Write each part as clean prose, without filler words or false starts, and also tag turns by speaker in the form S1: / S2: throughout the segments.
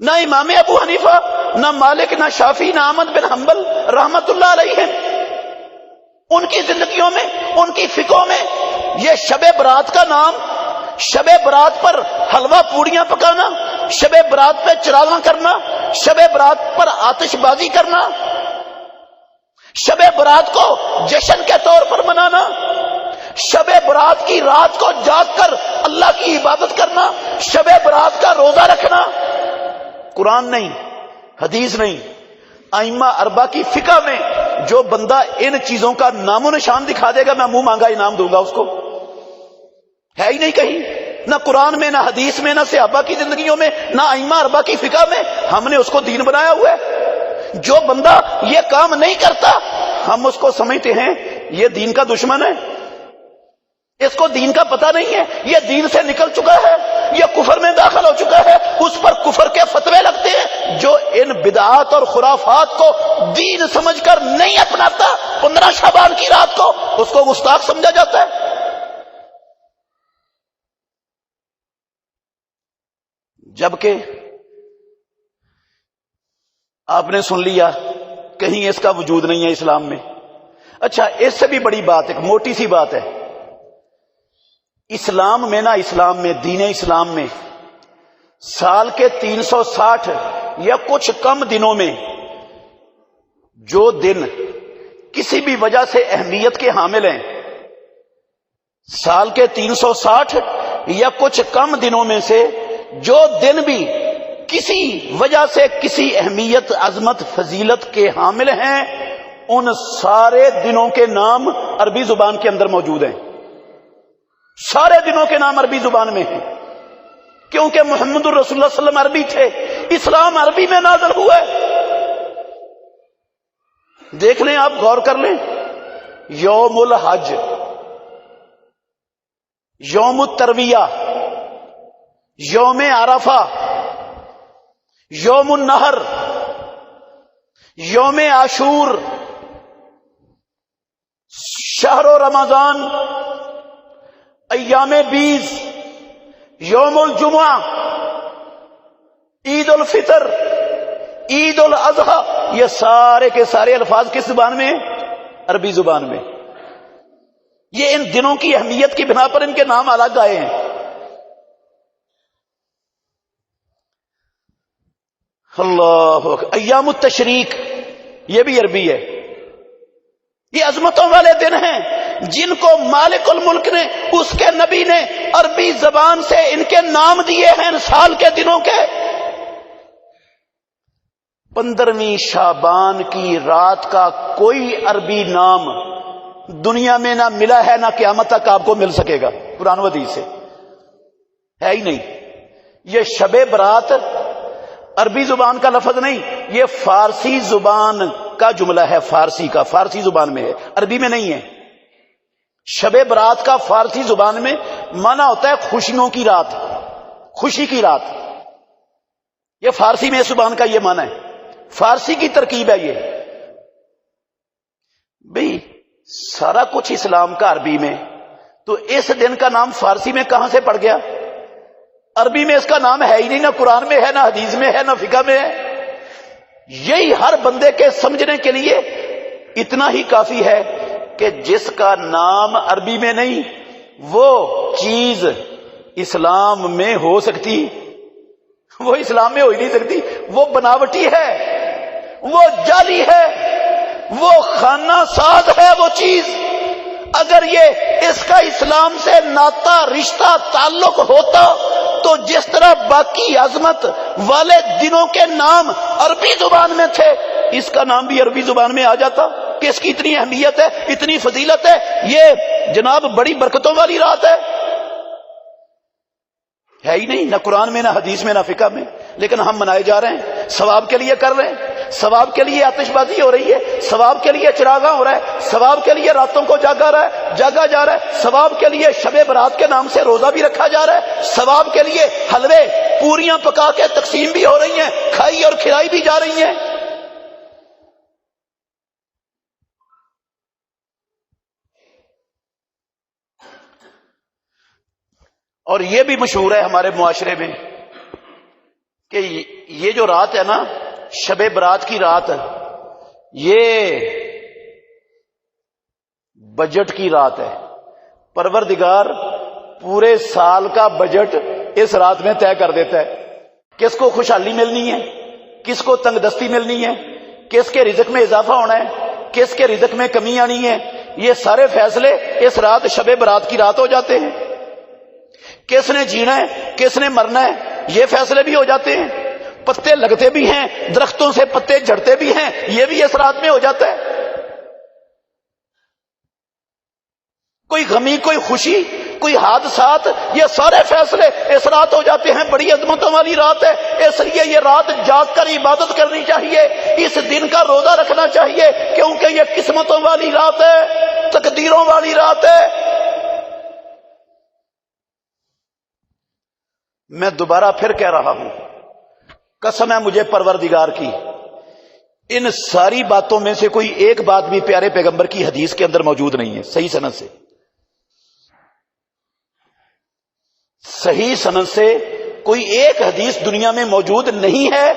S1: نہ امام ابو حنیفہ، نہ مالک، نہ شافعی، نہ احمد بن حنبل رحمت اللہ علیہ، ان کی زندگیوں میں، ان کی فقہوں میں یہ شب برات کا نام، شب برات پر حلوہ پوڑیاں پکانا، شب برات پہ چراغاں کرنا، شب برات پر آتش بازی کرنا، شب برات کو جشن کے طور پر منانا، شب برات کی رات کو جاگ کر اللہ کی عبادت کرنا، شب برات کا روزہ رکھنا، قرآن نہیں، حدیث نہیں، ائمہ اربعہ کی فقہ میں جو بندہ ان چیزوں کا نام و نشان دکھا دے گا میں منہ مانگا انعام دوں گا اس کو، ہے ہی نہیں کہیں، نہ قرآن میں، نہ حدیث میں، نہ صحابہ کی زندگیوں میں، نہ ائمہ اربعہ کی فقہ میں، ہم نے اس کو دین بنایا ہوا ہے۔ جو بندہ یہ کام نہیں کرتا ہم اس کو سمجھتے ہیں یہ دین کا دشمن ہے، اس کو دین کا پتہ نہیں ہے، یہ دین سے نکل چکا ہے، یہ کفر میں داخل ہو چکا ہے، اس پر کفر کے فتوے لگتے ہیں۔ جو ان بدعات اور خرافات کو دین سمجھ کر نہیں اپناتا 15 شعبان کی رات کو اس کو گستاخ سمجھا جاتا ہے۔ جبکہ آپ نے سن لیا کہیں اس کا وجود نہیں ہے اسلام میں۔ اچھا، اس سے بھی بڑی بات، ایک موٹی سی بات ہے، اسلام میں، اسلام میں، دین اسلام میں سال کے 360 یا کچھ کم دنوں میں جو دن کسی بھی وجہ سے اہمیت کے حامل ہیں، سال کے 360 یا کچھ کم دنوں میں سے جو دن بھی کسی وجہ سے کسی اہمیت، عظمت، فضیلت کے حامل ہیں، ان سارے دنوں کے نام عربی زبان کے اندر موجود ہیں۔ سارے دنوں کے نام عربی زبان میں ہیں، کیونکہ محمد الرسول اللہ صلی اللہ علیہ وسلم عربی تھے، اسلام عربی میں نازل ہوا ہے۔ دیکھ لیں، آپ غور کر لیں، یوم الحج، یوم الترویہ، یوم عرفہ، یوم النحر، یوم عاشور، شہر رمضان، ایام بیس، یوم الجمعہ، عید الفطر، عید الاضحیٰ، یہ سارے کے سارے الفاظ کس زبان میں ہیں؟ عربی زبان میں۔ یہ ان دنوں کی اہمیت کی بنا پر ان کے نام الگ آئے ہیں۔ اللہ اکبر۔ ایام التشریق یہ بھی عربی ہے۔ یہ عظمتوں والے دن ہیں جن کو مالک الملک نے، اس کے نبی نے عربی زبان سے ان کے نام دیے ہیں سال کے دنوں کے۔ 15ویں شعبان کی رات کا کوئی عربی نام دنیا میں نہ ملا ہے، نہ قیامت تک آپ کو مل سکے گا، قرآن و حدیث سے ہے ہی نہیں۔ یہ شب برات عربی زبان کا لفظ نہیں، یہ فارسی زبان کا جملہ ہے، فارسی کا، فارسی زبان میں ہے، عربی میں نہیں ہے۔ شب برات کا فارسی زبان میں معنی ہوتا ہے خوشیوں کی رات، خوشی کی رات۔ یہ فارسی میں اس زبان کا یہ معنی ہے، فارسی کی ترکیب ہے یہ۔ بھئی سارا کچھ اسلام کا عربی میں، تو اس دن کا نام فارسی میں کہاں سے پڑ گیا؟ عربی میں اس کا نام ہے ہی نہیں، نہ قرآن میں ہے، نہ حدیث میں ہے، نہ فقہ میں ہے۔ یہی ہر بندے کے سمجھنے کے لیے اتنا ہی کافی ہے کہ جس کا نام عربی میں نہیں وہ چیز اسلام میں ہو سکتی، وہ اسلام میں ہو ہی نہیں سکتی، وہ بناوٹی ہے، وہ جعلی ہے، وہ خانہ ساز ہے وہ چیز۔ اگر یہ اس کا اسلام سے ناتا، رشتہ، تعلق ہوتا تو جس طرح باقی عظمت والے دنوں کے نام عربی زبان میں تھے، اس کا نام بھی عربی زبان میں آ جاتا کہ اس کی اتنی اہمیت ہے، اتنی فضیلت ہے، یہ جناب بڑی برکتوں والی رات ہے ہی نہیں، نہ قرآن میں، نہ حدیث میں، نہ فقہ میں۔ لیکن ہم منائے جا رہے ہیں، ثواب کے لیے کر رہے ہیں، ثواب کے لیے آتش بازی ہو رہی ہے، ثواب کے لیے چراغاں ہو رہا ہے، ثواب کے لیے راتوں کو جاگا جا رہا ہے، ثواب کے لیے شب برات کے نام سے روزہ بھی رکھا جا رہا ہے، ثواب کے لیے حلوے پوریاں پکا کے تقسیم بھی ہو رہی ہیں، کھائی اور کھلائی بھی جا رہی ہیں۔ اور یہ بھی مشہور ہے ہمارے معاشرے میں کہ یہ جو رات ہے نا، شب برات کی رات، یہ بجٹ کی رات ہے۔ پروردگار پورے سال کا بجٹ اس رات میں طے کر دیتا ہے، کس کو خوشحالی ملنی ہے، کس کو تنگ دستی ملنی ہے، کس کے رزق میں اضافہ ہونا ہے، کس کے رزق میں کمی آنی ہے، یہ سارے فیصلے اس رات شب برات کی رات ہو جاتے ہیں۔ کس نے جینا ہے، کس نے مرنا ہے، یہ فیصلے بھی ہو جاتے ہیں۔ پتے لگتے بھی ہیں، درختوں سے پتے جھڑتے بھی ہیں، یہ بھی اس رات میں ہو جاتا ہے۔ کوئی غمی، کوئی خوشی، کوئی حادثات، یہ سارے فیصلے اس رات ہو جاتے ہیں۔ بڑی عظمتوں والی رات ہے، اس لیے یہ رات جاگ کر عبادت کرنی چاہیے، اس دن کا روزہ رکھنا چاہیے، کیونکہ یہ قسمتوں والی رات ہے، تقدیروں والی رات ہے۔ میں دوبارہ پھر کہہ رہا ہوں، قسم ہے مجھے پروردگار کی، ان ساری باتوں میں سے کوئی ایک بات بھی پیارے پیغمبر کی حدیث کے اندر موجود نہیں ہے صحیح سند سے۔ صحیح سند سے کوئی ایک حدیث دنیا میں موجود نہیں ہے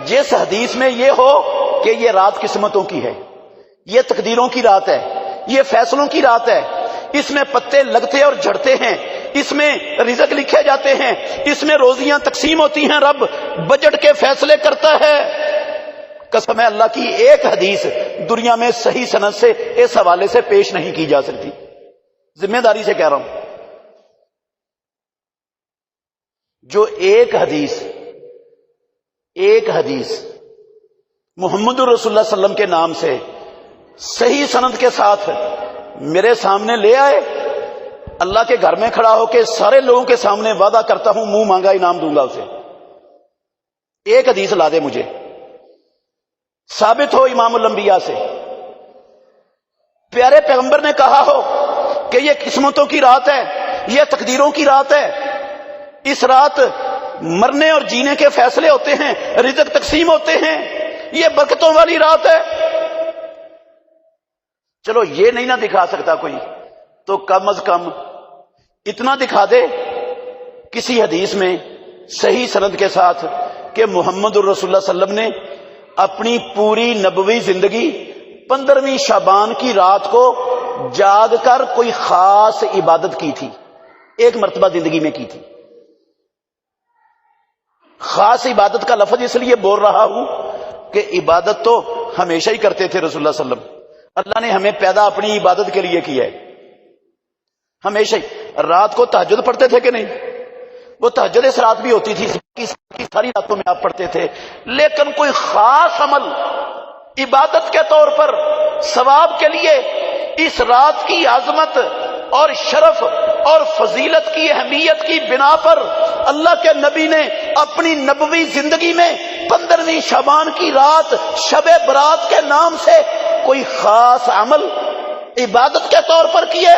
S1: جس حدیث میں یہ ہو کہ یہ رات قسمتوں کی ہے، یہ تقدیروں کی رات ہے، یہ فیصلوں کی رات ہے، اس میں پتے لگتے اور جھڑتے ہیں، اس میں رزق لکھے جاتے ہیں، اس میں روزیاں تقسیم ہوتی ہیں، رب بجٹ کے فیصلے کرتا ہے۔ قسم ہے اللہ کی، ایک حدیث دنیا میں صحیح سند سے اس حوالے سے پیش نہیں کی جا سکتی، ذمہ داری سے کہہ رہا ہوں۔ جو ایک حدیث محمد رسول اللہ صلی اللہ علیہ وسلم کے نام سے صحیح سند کے ساتھ میرے سامنے لے آئے، اللہ کے گھر میں کھڑا ہو کے سارے لوگوں کے سامنے وعدہ کرتا ہوں منہ مانگا انعام دوں گا اسے۔ ایک حدیث لا دے مجھے، ثابت ہو امام الانبیاء سے، پیارے پیغمبر نے کہا ہو کہ یہ قسمتوں کی رات ہے، یہ تقدیروں کی رات ہے، اس رات مرنے اور جینے کے فیصلے ہوتے ہیں، رزق تقسیم ہوتے ہیں، یہ برکتوں والی رات ہے۔ چلو یہ نہیں نہ دکھا سکتا کوئی، تو کم از کم اتنا دکھا دے کسی حدیث میں صحیح سند کے ساتھ کہ محمد الرسول اللہ صلی اللہ علیہ وسلم نے اپنی پوری نبوی زندگی 15ویں شعبان کی رات کو جاگ کر کوئی خاص عبادت کی تھی، ایک مرتبہ زندگی میں کی تھی۔ خاص عبادت کا لفظ اس لیے بول رہا ہوں کہ عبادت تو ہمیشہ ہی کرتے تھے رسول اللہ صلی اللہ علیہ وسلم، اللہ نے ہمیں پیدا اپنی عبادت کے لیے کیا ہے، ہمیشہ ہی۔ رات کو تہجد پڑھتے تھے کہ نہیں؟ وہ تہجد اس رات بھی ہوتی تھی، ساری راتوں میں آپ پڑھتے تھے، لیکن کوئی خاص عمل عبادت کے طور پر ثواب کے لیے اس رات کی عظمت اور شرف اور فضیلت کی اہمیت کی بنا پر اللہ کے نبی نے اپنی نبوی زندگی میں 15ویں شعبان کی رات شب برات کے نام سے کوئی خاص عمل عبادت کے طور پر کیے۔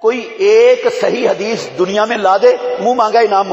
S1: کوئی ایک صحیح حدیث دنیا میں لا دے، منہ مانگا انعام